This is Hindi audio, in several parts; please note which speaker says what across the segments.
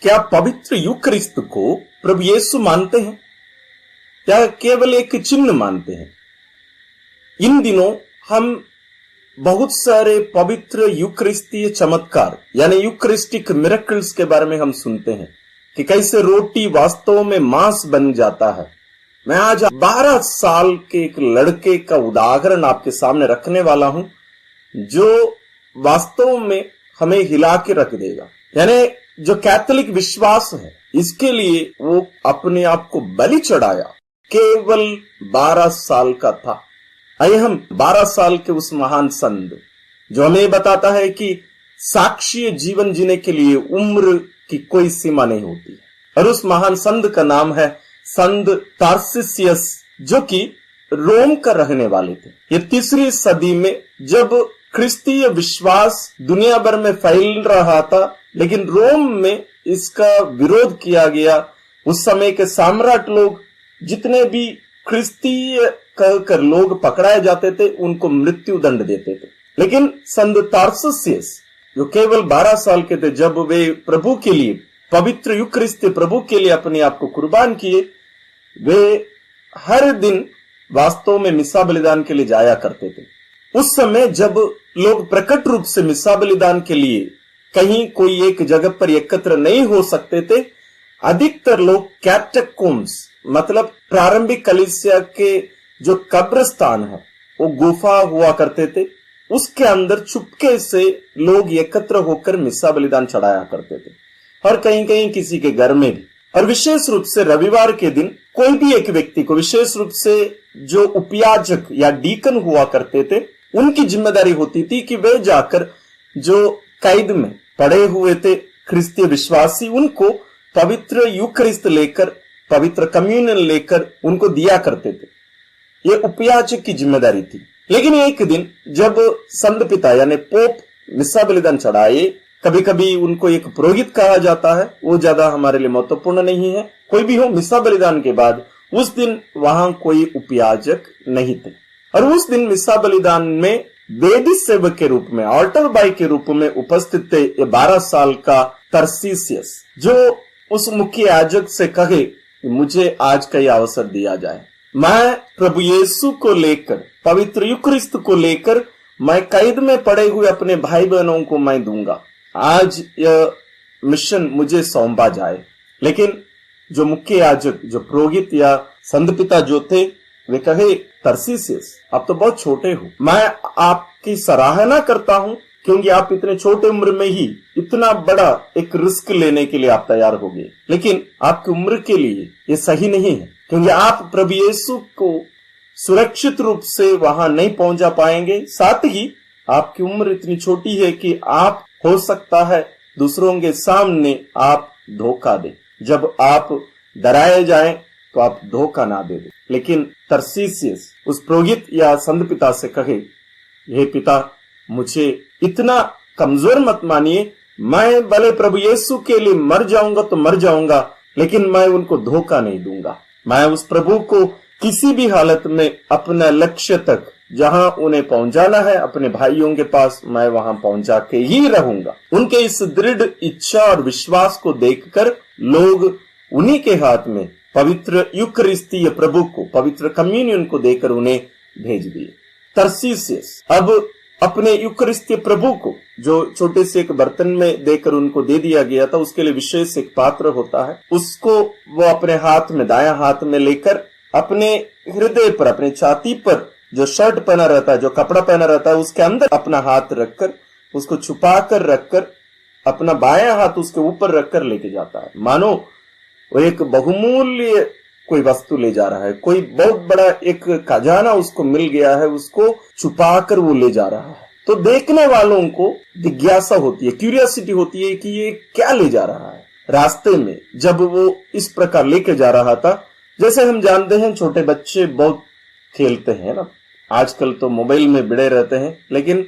Speaker 1: क्या पवित्र यूकरिस्त को प्रभु यीशु मानते हैं या केवल एक चिन्ह मानते हैं? इन दिनों हम बहुत सारे पवित्र यूकरिस्तीय चमत्कार यानी यूकरिस्टिक मिरेकल्स के बारे में हम सुनते हैं कि कैसे रोटी वास्तव में मांस बन जाता है। मैं आज 12 साल के एक लड़के का उदाहरण आपके सामने रखने वाला हूं जो वास्तव में हमें हिला के रख देगा। यानी जो कैथोलिक विश्वास है इसके लिए वो अपने आप को बलि चढ़ाया, केवल 12 साल का था। आइए हम 12 साल के उस महान संत जो हमें बताता है कि साक्षी जीवन जीने के लिए उम्र की कोई सीमा नहीं होती, और उस महान संत का नाम है संत तार्सिसियस, जो कि रोम का रहने वाले थे। ये 3री सदी में जब ख्रिस्तीय विश्वास दुनिया भर में फैल रहा था, लेकिन रोम में इसका विरोध किया गया। उस समय के सम्राट लोग जितने भी ख्रिस्तीय कहकर लोग पकड़ाए जाते थे उनको मृत्यु दंड देते थे। लेकिन संत तार्सिसियस जो केवल 12 साल के थे, जब वे प्रभु के लिए पवित्र यूकरिस्त प्रभु के लिए अपने आप को कुर्बान किए, वे हर दिन वास्तव में मिसा बलिदान के लिए जाया करते थे। उस समय जब लोग प्रकट रूप से मिसा बलिदान के लिए कहीं कोई एक जगह पर एकत्र नहीं हो सकते थे, अधिकतर लोग कैटेकोम्स मतलब प्रारंभिक कलीसिया के जो कब्रिस्तान है वो गुफा हुआ करते थे, उसके अंदर चुपके से लोग एकत्र होकर मिसा बलिदान चढ़ाया करते थे, और कहीं कहीं किसी के घर में भी। और विशेष रूप से रविवार के दिन कोई भी एक व्यक्ति को, विशेष रूप से जो उपयाजक या डीकन हुआ करते थे, उनकी जिम्मेदारी होती थी कि वे जाकर जो कैद में पड़े हुए थे ख्रिस्तीय विश्वासी, उनको पवित्र यूकरिस्त लेकर, पवित्र कम्युनियन लेकर उनको दिया करते थे। ये उपयाजक की जिम्मेदारी थी। लेकिन एक दिन जब संत पिता यानी पोप मिसा बलिदान चढ़ाए, कभी कभी उनको एक पुरोहित कहा जाता है, वो ज्यादा हमारे लिए महत्वपूर्ण नहीं है, कोई भी हो, मिसा बलिदान के बाद उस दिन वहां कोई उपयाजक नहीं थे। और उस दिन मिसा बलिदान में वेदी सेवक के रूप में, ऑल्टर बॉय के रूप में उपस्थित थे ये 12 साल का तार्सिसियस, जो उस मुख्य याजक से कहे कि मुझे आज का यह अवसर दिया जाए, मैं प्रभु यीशु को लेकर, पवित्र यूकरिस्त को लेकर मैं कैद में पड़े हुए अपने भाई बहनों को मैं दूंगा, आज यह मिशन मुझे सौंपा जाए। लेकिन जो मुख्य याजक, जो पुरोहित या संत पिता जो थे, वे कहे, तार्सिसियस आप तो बहुत छोटे हो, मैं आपकी सराहना करता हूं क्योंकि आप इतने छोटे उम्र में ही इतना बड़ा एक रिस्क लेने के लिए आप तैयार हो गए, लेकिन आपकी उम्र के लिए ये सही नहीं है, क्योंकि आप प्रभु यीशु को सुरक्षित रूप से वहां नहीं पहुंचा पाएंगे। साथ ही आपकी उम्र इतनी छोटी है कि आप, हो सकता है दूसरों के सामने आप धोखा दें, जब आप डराए जाएं तो आप धोखा ना दे दे। लेकिन तार्सिसियस उस पुरोहित या संत पिता से कहे, हे पिता, मुझे इतना कमजोर मत मानिए, मैं भले प्रभु यीशु के लिए मर जाऊंगा तो मर जाऊंगा, लेकिन मैं उनको धोखा नहीं दूंगा। मैं उस प्रभु को किसी भी हालत में अपना लक्ष्य तक, जहां उन्हें पहुंचाना है, अपने भाइयों के पास, मैं वहां पहुंचा के ही रहूंगा। उनके इस दृढ़ इच्छा और विश्वास को देखकर लोग उन्हीं के हाथ में पवित्र यूकरिस्तीय प्रभु को, पवित्र कम्युनियन को देकर उन्हें भेज दिए। तार्सिसियस अब अपने यूकरिस्तीय प्रभु को, जो छोटे से एक बर्तन में देकर उनको दे दिया गया था, उसके लिए विशेष एक पात्र होता है, उसको वो अपने हाथ में, दायां हाथ में लेकर अपने हृदय पर, अपने छाती पर जो शर्ट पहना रहता है, जो कपड़ा पहना रहता है, उसके अंदर अपना हाथ रखकर, उसको छुपा कर रखकर, अपना बायां हाथ उसके ऊपर रखकर लेके जाता है, मानो वो एक बहुमूल्य कोई वस्तु ले जा रहा है, कोई बहुत बड़ा एक खजाना उसको मिल गया है, उसको छुपाकर वो ले जा रहा है। तो देखने वालों को जिज्ञासा होती है, क्यूरियोसिटी होती है कि ये क्या ले जा रहा है। रास्ते में जब वो इस प्रकार लेके जा रहा था, जैसे हम जानते हैं छोटे बच्चे बहुत खेलते हैं ना, आजकल तो मोबाइल में बिड़े रहते हैं, लेकिन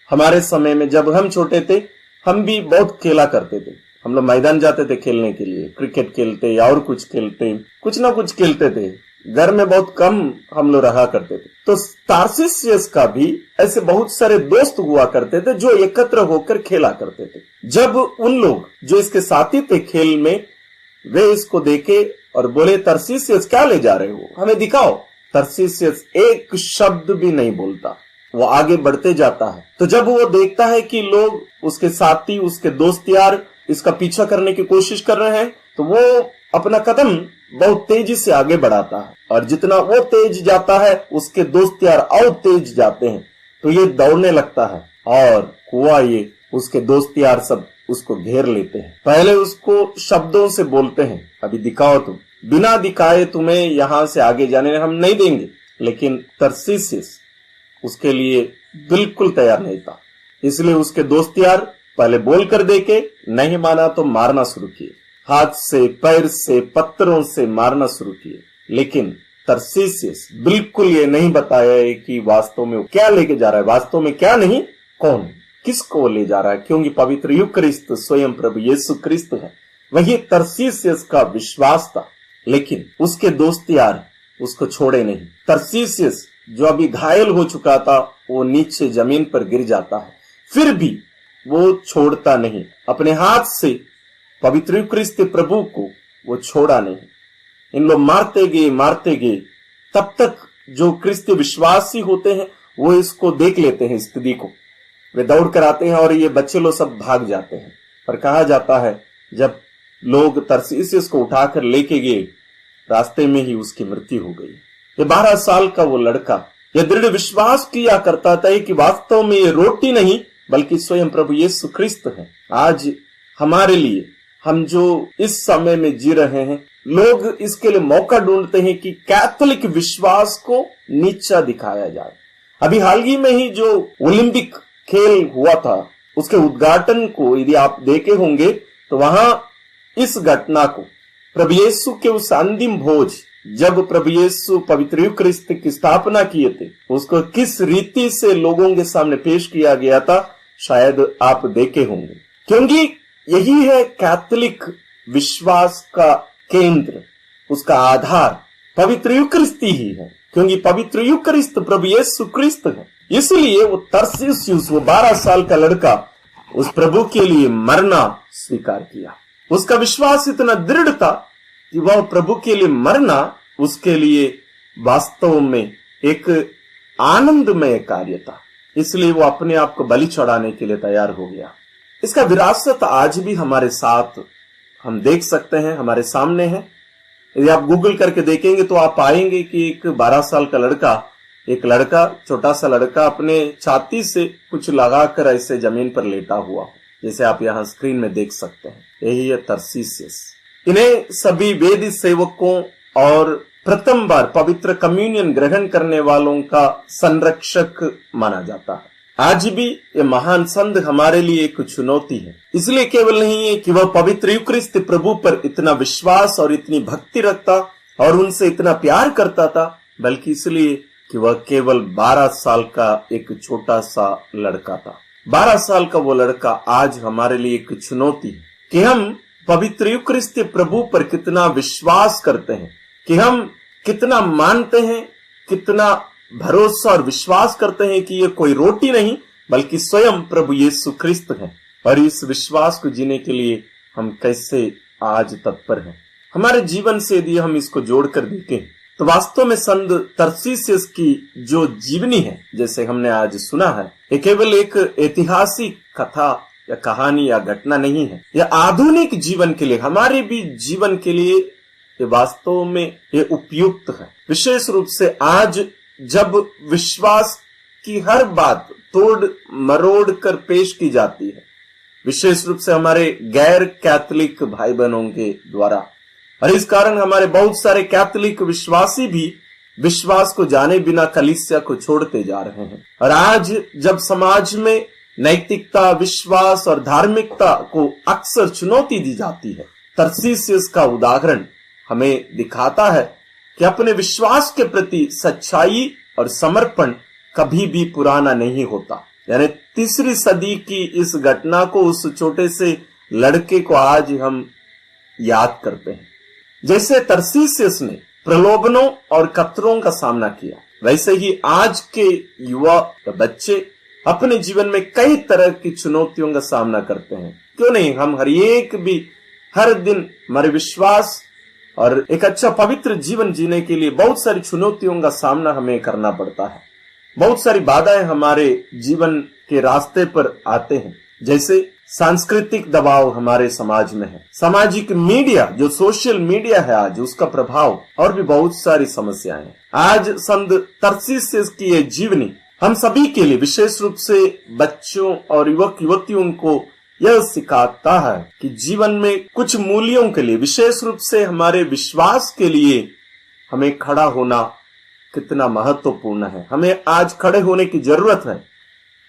Speaker 1: हमारे समय में जब हम छोटे थे, हम भी बहुत खेला करते थे। हम लोग मैदान जाते थे खेलने के लिए, क्रिकेट खेलते या और कुछ खेलते, कुछ ना कुछ खेलते थे। घर में बहुत कम हम लोग रहा करते थे। तो तार्सिसियस का भी ऐसे बहुत सारे दोस्त हुआ करते थे जो एकत्र होकर खेला करते थे। जब उन लोग जो इसके साथी थे खेल में, वे इसको देखे और बोले, तार्सिसियस क्या ले जा रहे हो, हमें दिखाओ। तार्सिसियस एक शब्द भी नहीं बोलता, वो आगे बढ़ते जाता है। तो जब वो देखता है कि लोग, उसके साथी, उसके दोस्त यार इसका पीछा करने की कोशिश कर रहे हैं, तो वो अपना कदम बहुत तेजी से आगे बढ़ाता है, और जितना वो तेज जाता है उसके दोस्त यार और तेज जाते हैं। तो ये दौड़ने लगता है और हुआ ये, उसके दोस्त यार सब उसको घेर लेते हैं। पहले उसको शब्दों से बोलते हैं, अभी दिखाओ तुम, बिना दिखाए तुम्हें यहां से आगे जाने हम नहीं देंगे। लेकिन तार्सिसियस उसके लिए बिल्कुल तैयार नहीं था, इसलिए उसके दोस्त यार पहले बोल कर देके नहीं माना तो मारना शुरू किए, हाथ से, पैर से, पत्थरों से मारना शुरू किए। लेकिन तार्सिसियस बिल्कुल ये नहीं बताया है कि वास्तव में वो क्या लेके जा रहा है, वास्तव में क्या नहीं, कौन, किसको ले जा रहा है, क्योंकि पवित्र यूक्रिस्त स्वयं प्रभु यीशु क्रिस्त है। वही तार्सिसियस का विश्वास था, लेकिन उसके दोस्त यार उसको छोड़े नहीं। तार्सिसियस जो अभी घायल हो चुका था, वो नीचे जमीन पर गिर जाता है, फिर भी वो छोड़ता नहीं। अपने हाथ से पवित्र क्रिस्त प्रभु को वो छोड़ा नहीं। इन लोग मारते गए, तब तक जो क्रिस्त विश्वासी होते हैं वो इसको देख लेते हैं, स्थिति को, वे दौड़ कर आते हैं और ये बच्चे लोग सब भाग जाते हैं। पर कहा जाता है जब लोग तार्सिसियस को उठाकर लेके गए, रास्ते में ही उसकी मृत्यु हो गई। ये 12 साल का वो लड़का ये दृढ़ विश्वास किया करता था कि वास्तव में ये रोटी नहीं बल्कि स्वयं प्रभु यीशु क्रिस्त है। आज हमारे लिए, हम जो इस समय में जी रहे हैं, लोग इसके लिए मौका ढूंढते हैं कि कैथोलिक विश्वास को नीचा दिखाया जाए। अभी हाल ही में ही जो ओलंपिक खेल हुआ था, उसके उद्घाटन को यदि आप देखे होंगे तो वहां इस घटना को, प्रभु यीशु के उस अंतिम भोज, जब प्रभु यीशु पवित्र यूक्रिस्त की स्थापना किए थे, उसको किस रीति से लोगों के सामने पेश किया गया था, शायद आप देखे होंगे। क्योंकि यही है कैथोलिक विश्वास का केंद्र, उसका आधार पवित्र यूक्रिस्त ही है, क्योंकि पवित्र यूक्रिस्त प्रभु यीशु क्रिस्त है। इसलिए वो तार्सिसियस, वो 12 साल का लड़का, उस प्रभु के लिए मरना स्वीकार किया। उसका विश्वास इतना दृढ़ था कि वह प्रभु के लिए मरना उसके लिए वास्तव में एक आनंदमय कार्य था। इसलिए वो अपने आप को बलि चढ़ाने के लिए तैयार हो गया। इसका विरासत आज भी हमारे साथ हम देख सकते हैं, हमारे सामने है। यदि आप गूगल करके देखेंगे तो आप पाएंगे कि एक 12 साल का लड़का, छोटा सा लड़का अपने छाती से कुछ लगाकर ऐसे जमीन पर लेटा हुआ, जैसे आप यहाँ स्क्रीन में देख सकते हैं। यही है तार्सिसियस। इन्हें सभी वेदी सेवकों और प्रथम बार पवित्र कम्युनियन ग्रहण करने वालों का संरक्षक माना जाता है। आज भी ये महान संत हमारे लिए एक चुनौती है। इसलिए केवल नहीं है कि वह पवित्र यूक्रिस्त प्रभु पर इतना विश्वास और इतनी भक्ति रखता और उनसे इतना प्यार करता था, बल्कि इसलिए कि वह केवल 12 साल का एक छोटा सा लड़का था। 12 साल का वो लड़का आज हमारे लिए एक चुनौती है कि हम पवित्र यूक्रिस्त प्रभु पर कितना विश्वास करते हैं, कि हम कितना मानते हैं, कितना भरोसा और विश्वास करते हैं कि ये कोई रोटी नहीं बल्कि स्वयं प्रभु यीशु क्रिस्त है। और इस विश्वास को जीने के लिए हम कैसे आज तत्पर हैं। हमारे जीवन से यदि हम इसको जोड़कर देखें तो वास्तव में संत तार्सिसियस की जो जीवनी है, जैसे हमने आज सुना है, ये केवल एक ऐतिहासिक कथा या कहानी या घटना नहीं है। यह आधुनिक जीवन के लिए, हमारे भी जीवन के लिए ये वास्तव में ये उपयुक्त है। विशेष रूप से आज जब विश्वास की हर बात तोड़ मरोड़ कर पेश की जाती है, विशेष रूप से हमारे गैर कैथोलिक भाई बहनों के द्वारा, और इस कारण हमारे बहुत सारे कैथोलिक विश्वासी भी विश्वास को जाने बिना कलीसिया को छोड़ते जा रहे हैं। और आज जब समाज में नैतिकता, विश्वास और धार्मिकता को अक्सर चुनौती दी जाती है, तार्सिसियस का उदाहरण हमें दिखाता है कि अपने विश्वास के प्रति सच्चाई और समर्पण कभी भी पुराना नहीं होता। यानी 3री सदी की इस घटना को, उस छोटे से लड़के को आज हम याद करते हैं। जैसे तार्सिसियस ने प्रलोभनों और खतरों का सामना किया, वैसे ही आज के युवा बच्चे अपने जीवन में कई तरह की चुनौतियों का सामना करते हैं। क्यों नहीं, हम हर दिन हमारे विश्वास और एक अच्छा पवित्र जीवन जीने के लिए बहुत सारी चुनौतियों का सामना हमें करना पड़ता है। बहुत सारी बाधाएं हमारे जीवन के रास्ते पर आते हैं, जैसे सांस्कृतिक दबाव हमारे समाज में है, सामाजिक मीडिया जो सोशल मीडिया है आज उसका प्रभाव, और भी बहुत सारी समस्याएं हैं। आज संत तरसीसियस की ये जीवनी हम सभी के लिए, विशेष रूप से बच्चों और युवक युवतियों को यह सिखाता है कि जीवन में कुछ मूल्यों के लिए, विशेष रूप से हमारे विश्वास के लिए हमें खड़ा होना कितना महत्वपूर्ण है। हमें आज खड़े होने की जरूरत है,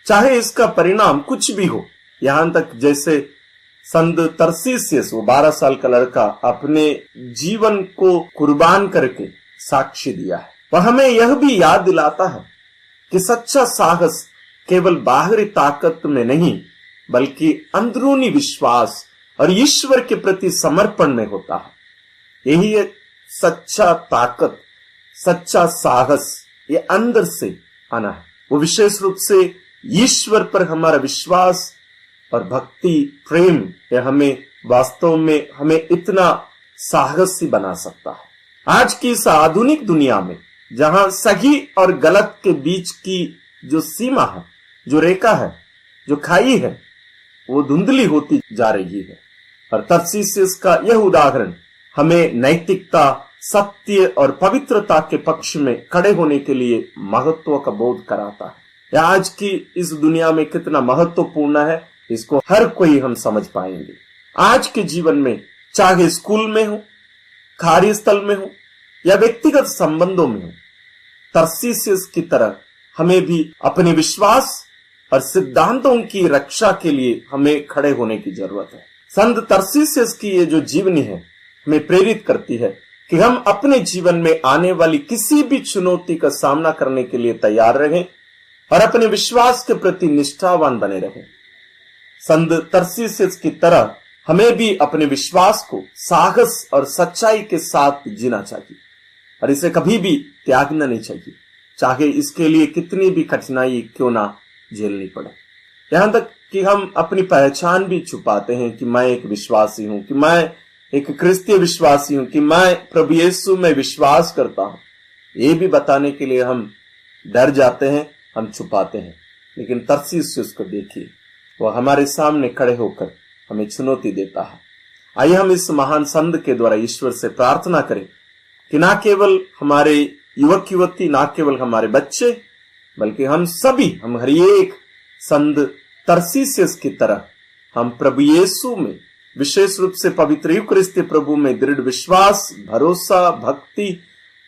Speaker 1: चाहे इसका परिणाम कुछ भी हो। यहां तक जैसे संत तरसीसियस, वो 12 साल का लड़का, अपने जीवन को कुर्बान करके साक्ष्य दिया है। वह हमें यह भी याद दिलाता है कि सच्चा साहस केवल बाहरी ताकत में नहीं, बल्कि अंदरूनी विश्वास और ईश्वर के प्रति समर्पण में होता है। यही एक सच्चा ताकत, सच्चा साहस, ये अंदर से आना है। वो विशेष रूप से ईश्वर पर हमारा विश्वास और भक्ति, प्रेम, ये हमें वास्तव में हमें इतना साहसी बना सकता है। आज की इस आधुनिक दुनिया में जहां सही और गलत के बीच की जो सीमा है, जो रेखा है, जो खाई है, वो धुंधली होती जा रही है। और तरसीसियस का यह उदाहरण हमें नैतिकता, सत्य और पवित्रता के पक्ष में खड़े होने के लिए महत्व का बोध कराता है। यह आज की इस दुनिया में कितना महत्वपूर्ण है, इसको हर कोई हम समझ पाएंगे। आज के जीवन में, चाहे स्कूल में हो, कार्यस्थल में हो या व्यक्तिगत संबंधों में हो, तरसीसियस की तरह हमें भी अपने विश्वास और सिद्धांतों की रक्षा के लिए हमें खड़े होने की जरूरत है। संत तरसीसियस की ये जो जीवनी है हमें प्रेरित करती है कि हम अपने जीवन में आने वाली किसी भी चुनौती का सामना करने के लिए तैयार रहें और अपने विश्वास के प्रति निष्ठावान बने रहें। संत तरसीसियस की तरह हमें भी अपने विश्वास को साहस और सच्चाई के साथ जीना चाहिए और इसे कभी भी त्यागना नहीं चाहिए, चाहे इसके लिए कितनी भी कठिनाई क्यों ना झेलनी पड़े। यहां तक कि हम अपनी पहचान भी छुपाते हैं कि मैं एक विश्वासी हूं, कि मैं एक क्रिस्तीय विश्वासी हूं, कि मैं प्रभु यीशु में विश्वास करता हूं। ये भी बताने के लिए हम डर जाते हैं, हम छुपाते हैं। लेकिन तरसीसियस को देखिए, वह हमारे सामने खड़े होकर हमें चुनौती देता है। आइए हम इस महान संत के द्वारा ईश्वर से प्रार्थना करें कि ना केवल हमारे युवक युवती, ना केवल हमारे बच्चे, बल्कि हम सभी, हम हर एक संत तरसीसियस की तरह हम प्रभु यीशु में, विशेष रूप से पवित्र यूकरिस्त प्रभु में दृढ़ विश्वास, भरोसा, भक्ति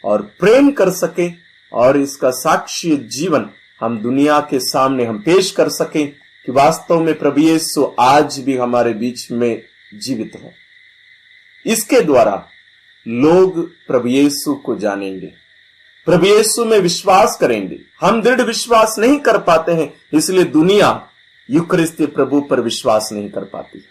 Speaker 1: और प्रेम कर सके और इसका साक्ष्य जीवन हम दुनिया के सामने हम पेश कर सकें कि वास्तव में प्रभु यीशु आज भी हमारे बीच में जीवित है। इसके द्वारा लोग प्रभु यीशु को जानेंगे, प्रभु यीशु में विश्वास करेंगे। हम दृढ़ विश्वास नहीं कर पाते हैं, इसलिए दुनिया यूकरिस्त प्रभु पर विश्वास नहीं कर पाती।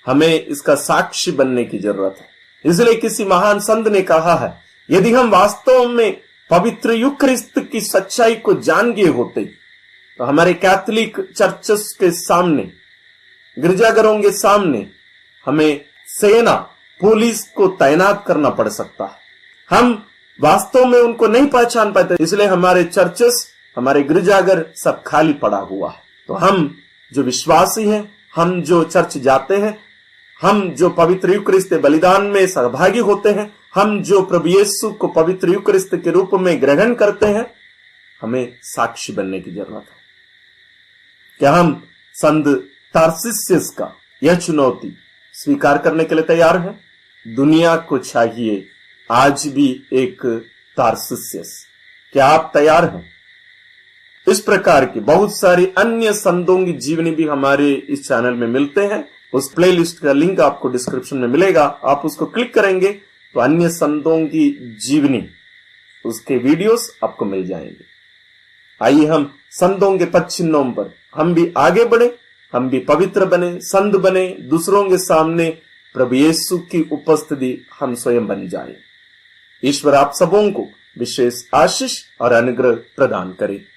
Speaker 1: हमें इसका साक्षी बनने की जरूरत है। इसलिए किसी महान संत ने कहा है, यदि हम वास्तव में पवित्र यूकरिस्त की सच्चाई को जान गए होते तो हमारे कैथोलिक चर्चेस के सामने, गिरजाघरों के सामने हमें सेना, पुलिस को तैनात करना पड़ सकता है। हम वास्तव में उनको नहीं पहचान पाते, इसलिए हमारे चर्चेस, हमारे गिरजाघर सब खाली पड़ा हुआ है। तो हम जो विश्वासी हैं, हम जो चर्च जाते हैं, हम जो पवित्र यूकरिस्त बलिदान में सहभागी होते हैं, हम जो प्रभु यीशु को पवित्र यूकरिस्त के रूप में ग्रहण करते हैं, हमें साक्षी बनने की जरूरत है। क्या हम संत तरसीसियस का यह चुनौती स्वीकार करने के लिए तैयार हैं? दुनिया को चाहिए आज भी एक तरसीसियस। क्या आप तैयार हैं? इस प्रकार की बहुत सारी अन्य संतों की जीवनी भी हमारे इस चैनल में मिलते हैं। उस प्लेलिस्ट का लिंक आपको डिस्क्रिप्शन में मिलेगा, आप उसको क्लिक करेंगे तो अन्य संतों की जीवनी, उसके वीडियोस आपको मिल जाएंगे। आइए हम संतों के पद चिन्हों पर हम भी आगे बढ़े, हम भी पवित्र बने, संत बने, दूसरों के सामने प्रभु यीशु की उपस्थिति हम स्वयं बन जाए। ईश्वर आप सबों को विशेष आशीष और अनुग्रह प्रदान करे।